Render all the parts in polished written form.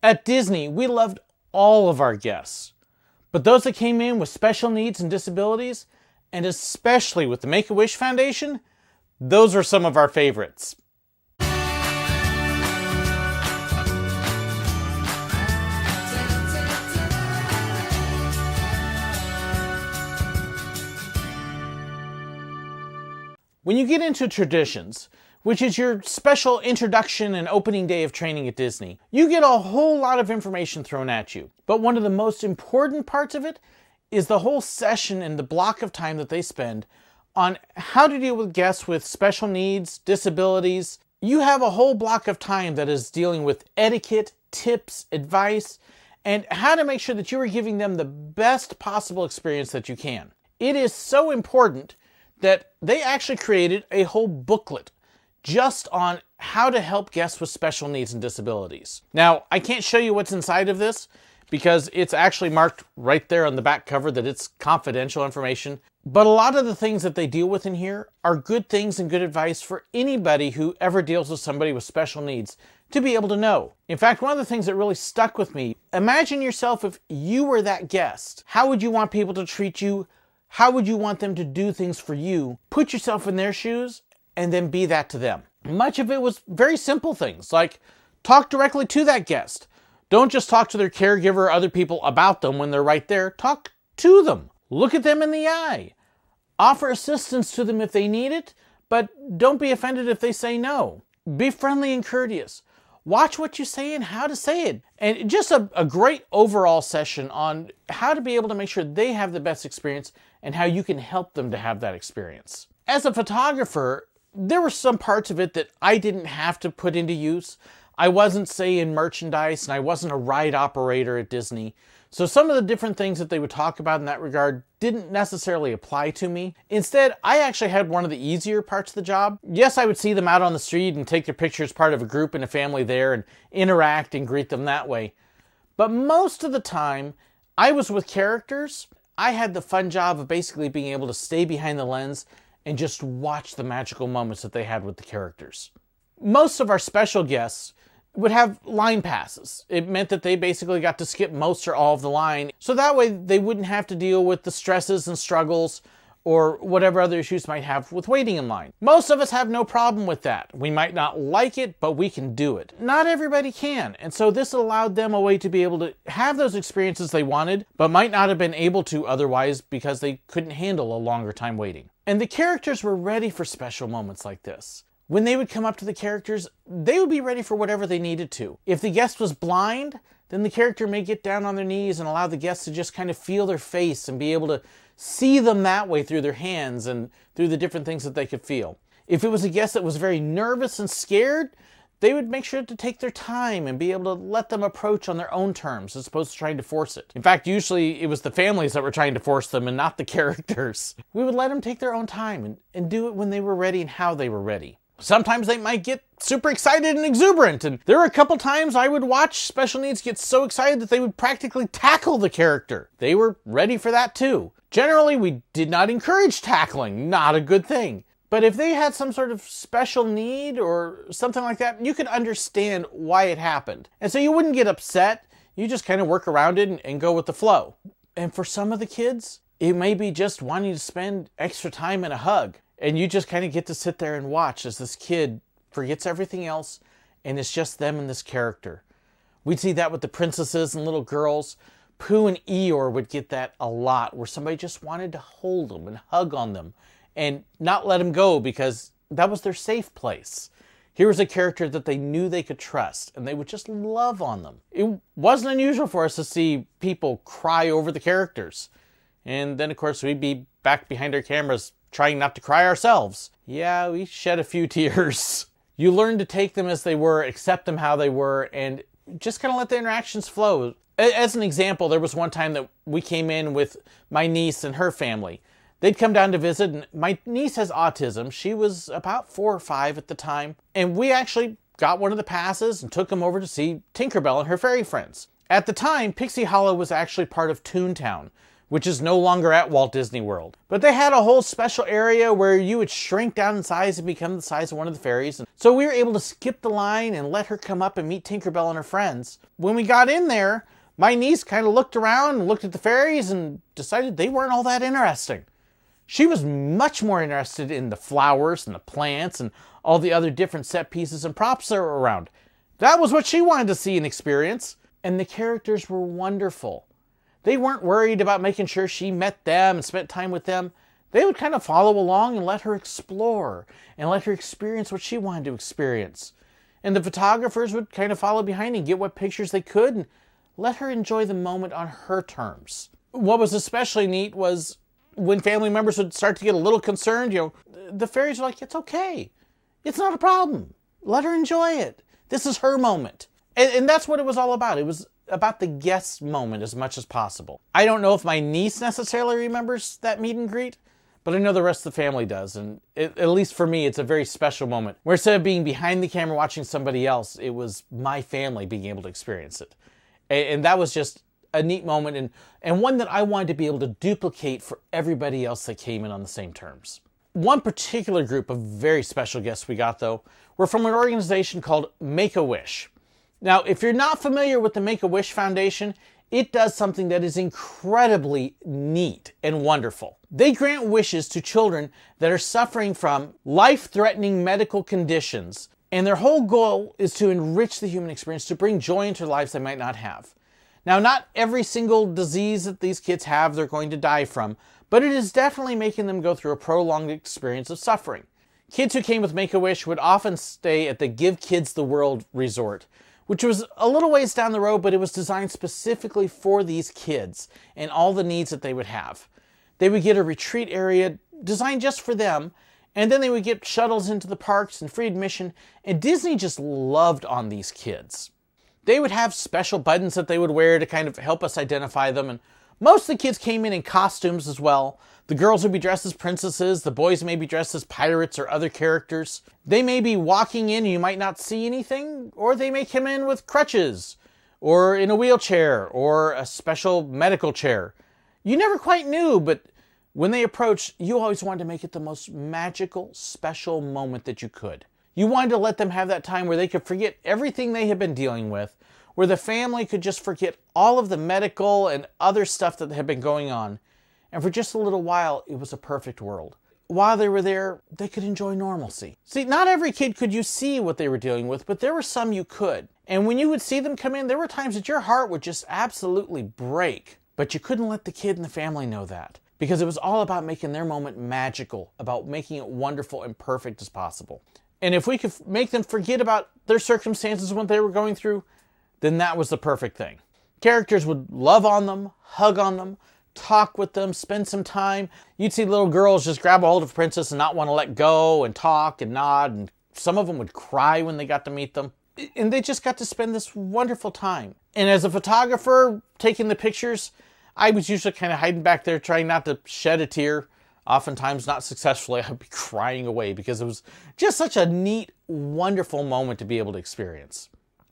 At Disney, we loved all of our guests, but those that came in with special needs and disabilities, and especially with the Make-A-Wish Foundation, those are some of our favorites. When you get into traditions, which is your special introduction and opening day of training at Disney, you get a whole lot of information thrown at you. But one of the most important parts of it is the whole session and the block of time that they spend on how to deal with guests with special needs, disabilities. You have a whole block of time that is dealing with etiquette, tips, advice, and how to make sure that you are giving them the best possible experience that you can. It is so important that they actually created a whole booklet just on how to help guests with special needs and disabilities. Now, I can't show you what's inside of this because it's actually marked right there on the back cover that it's confidential information. But a lot of the things that they deal with in here are good things and good advice for anybody who ever deals with somebody with special needs to be able to know. In fact, one of the things that really stuck with me, imagine yourself if you were that guest. How would you want people to treat you? How would you want them to do things for you? Put yourself in their shoes and then be that to them. Much of it was very simple things like talk directly to that guest. Don't just talk to their caregiver or other people about them when they're right there. Talk to them. Look at them in the eye. Offer assistance to them if they need it, but don't be offended if they say no. Be friendly and courteous. Watch what you say and how to say it. And just a great overall session on how to be able to make sure they have the best experience and how you can help them to have that experience. As a photographer, there were some parts of it that I didn't have to put into use. I wasn't, say, in merchandise, and I wasn't a ride operator at Disney. So some of the different things that they would talk about in that regard didn't necessarily apply to me. Instead, I actually had one of the easier parts of the job. Yes, I would see them out on the street and take their picture as part of a group and a family there and interact and greet them that way. But most of the time, I was with characters. I had the fun job of basically being able to stay behind the lens and just watch the magical moments that they had with the characters. Most of our special guests would have line passes. It meant that they basically got to skip most or all of the line, so that way they wouldn't have to deal with the stresses and struggles or whatever other issues might have with waiting in line. Most of us have no problem with that. We might not like it, but we can do it. Not everybody can, and so this allowed them a way to be able to have those experiences they wanted, but might not have been able to otherwise because they couldn't handle a longer time waiting. And the characters were ready for special moments like this. When they would come up to the characters, they would be ready for whatever they needed to. If the guest was blind, then the character may get down on their knees and allow the guest to just kind of feel their face and be able to see them that way through their hands and through the different things that they could feel. If it was a guest that was very nervous and scared, they would make sure to take their time and be able to let them approach on their own terms as opposed to trying to force it. In fact, usually it was the families that were trying to force them and not the characters. We would let them take their own time and do it when they were ready and how they were ready. Sometimes they might get super excited and exuberant, and there were a couple times I would watch special needs get so excited that they would practically tackle the character. They were ready for that too. Generally, we did not encourage tackling, not a good thing. But if they had some sort of special need or something like that, you could understand why it happened. And so you wouldn't get upset, you just kind of work around it and go with the flow. And for some of the kids, it may be just wanting to spend extra time in a hug. And you just kind of get to sit there and watch as this kid forgets everything else and it's just them and this character. We'd see that with the princesses and little girls. Pooh and Eeyore would get that a lot, where somebody just wanted to hold them and hug on them and not let them go because that was their safe place. Here was a character that they knew they could trust and they would just love on them. It wasn't unusual for us to see people cry over the characters. And then, of course, we'd be back behind our cameras trying not to cry ourselves. Yeah, we shed a few tears. You learn to take them as they were, accept them how they were, and just kind of let the interactions flow. As an example, there was one time that we came in with my niece and her family. They'd come down to visit, and my niece has autism. She was about 4 or 5 at the time. And we actually got one of the passes and took them over to see Tinkerbell and her fairy friends. At the time, Pixie Hollow was actually part of Toontown, which is no longer at Walt Disney World. But they had a whole special area where you would shrink down in size and become the size of one of the fairies. And so we were able to skip the line and let her come up and meet Tinkerbell and her friends. When we got in there, my niece kind of looked around and looked at the fairies and decided they weren't all that interesting. She was much more interested in the flowers and the plants and all the other different set pieces and props that were around. That was what she wanted to see and experience. And the characters were wonderful. They weren't worried about making sure she met them and spent time with them. They would kind of follow along and let her explore and let her experience what she wanted to experience. And the photographers would kind of follow behind and get what pictures they could and let her enjoy the moment on her terms. What was especially neat was when family members would start to get a little concerned, the fairies were like, it's okay. It's not a problem. Let her enjoy it. This is her moment. And that's what it was all about. It was about the guest moment as much as possible. I don't know if my niece necessarily remembers that meet and greet, but I know the rest of the family does. And at least for me, it's a very special moment where instead of being behind the camera watching somebody else, it was my family being able to experience it. And that was just a neat moment and one that I wanted to be able to duplicate for everybody else that came in on the same terms. One particular group of very special guests we got, though, were from an organization called Make-A-Wish. Now, if you're not familiar with the Make-A-Wish Foundation, it does something that is incredibly neat and wonderful. They grant wishes to children that are suffering from life-threatening medical conditions, and their whole goal is to enrich the human experience, to bring joy into their lives they might not have. Now, not every single disease that these kids have they're going to die from, but it is definitely making them go through a prolonged experience of suffering. Kids who came with Make-A-Wish would often stay at the Give Kids the World resort, which was a little ways down the road, but it was designed specifically for these kids and all the needs that they would have. They would get a retreat area designed just for them, and then they would get shuttles into the parks and free admission, and Disney just loved on these kids. They would have special buttons that they would wear to kind of help us identify them, and most of the kids came in costumes as well. The girls would be dressed as princesses, the boys may be dressed as pirates or other characters. They may be walking in and you might not see anything, or they may come in with crutches, or in a wheelchair, or a special medical chair. You never quite knew, but when they approached, you always wanted to make it the most magical, special moment that you could. You wanted to let them have that time where they could forget everything they had been dealing with, where the family could just forget all of the medical and other stuff that had been going on. And for just a little while, it was a perfect world. While they were there, they could enjoy normalcy. See, not every kid could you see what they were dealing with, but there were some you could. And when you would see them come in, there were times that your heart would just absolutely break. But you couldn't let the kid and the family know that, because it was all about making their moment magical, about making it wonderful and perfect as possible. And if we could make them forget about their circumstances, what they were going through, then that was the perfect thing. Characters would love on them, hug on them, talk with them, spend some time. You'd see little girls just grab a hold of a princess and not want to let go and talk and nod. And some of them would cry when they got to meet them. And they just got to spend this wonderful time. And as a photographer taking the pictures, I was usually kind of hiding back there trying not to shed a tear. Oftentimes not successfully. I'd be crying away because it was just such a neat, wonderful moment to be able to experience.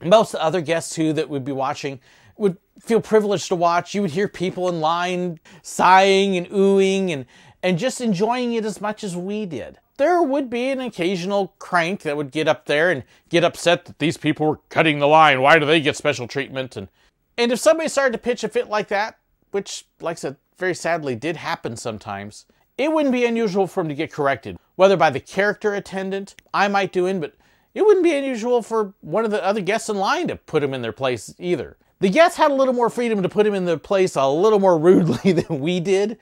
Most of the other guests too that would be watching would feel privileged to watch. You would hear people in line sighing and oohing and just enjoying it as much as we did. There would be an occasional crank that would get up there and get upset that these people were cutting the line. Why do they get special treatment? And if somebody started to pitch a fit like that, which, like I said, very sadly did happen sometimes, it wouldn't be unusual for them to get corrected, whether by the character attendant, I might do in, but it wouldn't be unusual for one of the other guests in line to put them in their place either. The guests had a little more freedom to put them in their place a little more rudely than we did,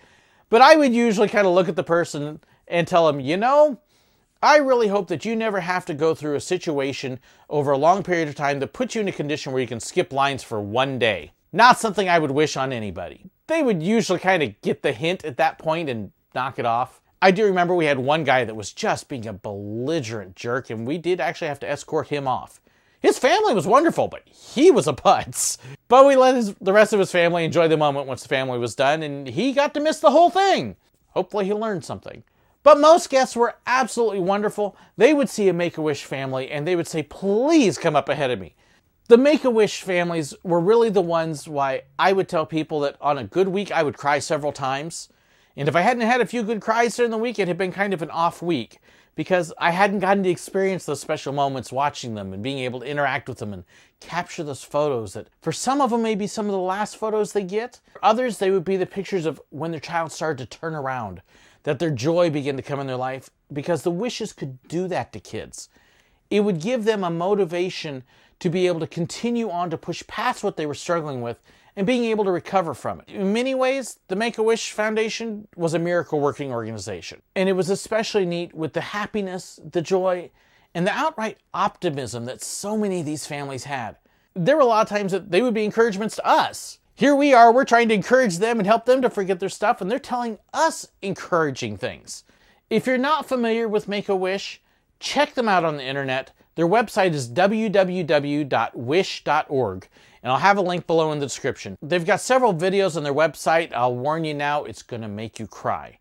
but I would usually kind of look at the person and tell them, I really hope that you never have to go through a situation over a long period of time that puts you in a condition where you can skip lines for one day. Not something I would wish on anybody. They would usually kind of get the hint at that point and knock it off. I do remember we had one guy that was just being a belligerent jerk, and we did actually have to escort him off. His family was wonderful, but he was a putz. But we let the rest of his family enjoy the moment once the family was done, and he got to miss the whole thing. Hopefully he learned something. But most guests were absolutely wonderful. They would see a Make-A-Wish family, and they would say, please come up ahead of me. The Make-A-Wish families were really the ones why I would tell people that on a good week I would cry several times. And if I hadn't had a few good cries during the week, it had been kind of an off week because I hadn't gotten to experience those special moments watching them and being able to interact with them and capture those photos that for some of them may be some of the last photos they get. For others, they would be the pictures of when their child started to turn around, that their joy began to come in their life because the wishes could do that to kids. It would give them a motivation to be able to continue on to push past what they were struggling with and being able to recover from it. In many ways, the Make-A-Wish Foundation was a miracle working organization. And it was especially neat with the happiness, the joy, and the outright optimism that so many of these families had. There were a lot of times that they would be encouragements to us. Here we are, we're trying to encourage them and help them to forget their stuff, and they're telling us encouraging things. If you're not familiar with Make-A-Wish, check them out on the internet. Their website is www.wish.org, and I'll have a link below in the description. They've got several videos on their website. I'll warn you now, it's going to make you cry.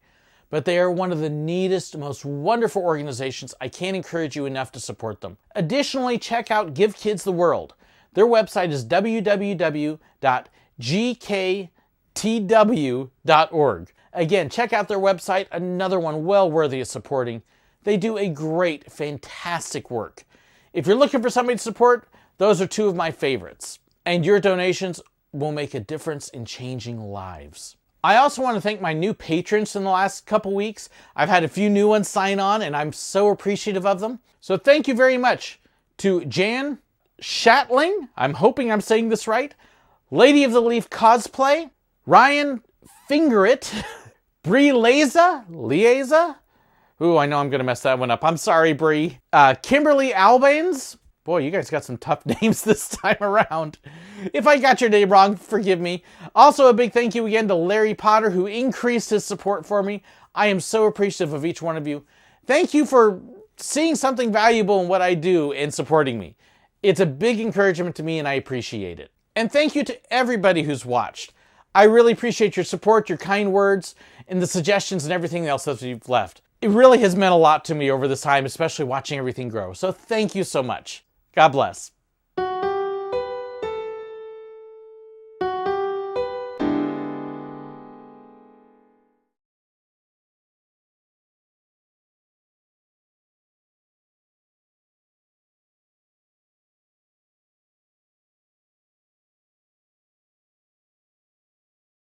But they are one of the neatest, most wonderful organizations. I can't encourage you enough to support them. Additionally, check out Give Kids the World. Their website is www.gktw.org. Again, check out their website, another one well worthy of supporting. They do a great, fantastic work. If you're looking for somebody to support, those are two of my favorites. And your donations will make a difference in changing lives. I also want to thank my new patrons in the last couple weeks. I've had a few new ones sign on, and I'm so appreciative of them. So thank you very much to Jan Shatling, I'm hoping I'm saying this right, Lady of the Leaf Cosplay, Ryan Fingerit, Bree Lieza, ooh, I know I'm going to mess that one up. I'm sorry, Bree. Kimberly Albanes. Boy, you guys got some tough names this time around. If I got your name wrong, forgive me. Also, a big thank you again to Larry Potter, who increased his support for me. I am so appreciative of each one of you. Thank you for seeing something valuable in what I do and supporting me. It's a big encouragement to me, and I appreciate it. And thank you to everybody who's watched. I really appreciate your support, your kind words, and the suggestions and everything else that you've left. It really has meant a lot to me over this time, especially watching everything grow. So thank you so much. God bless.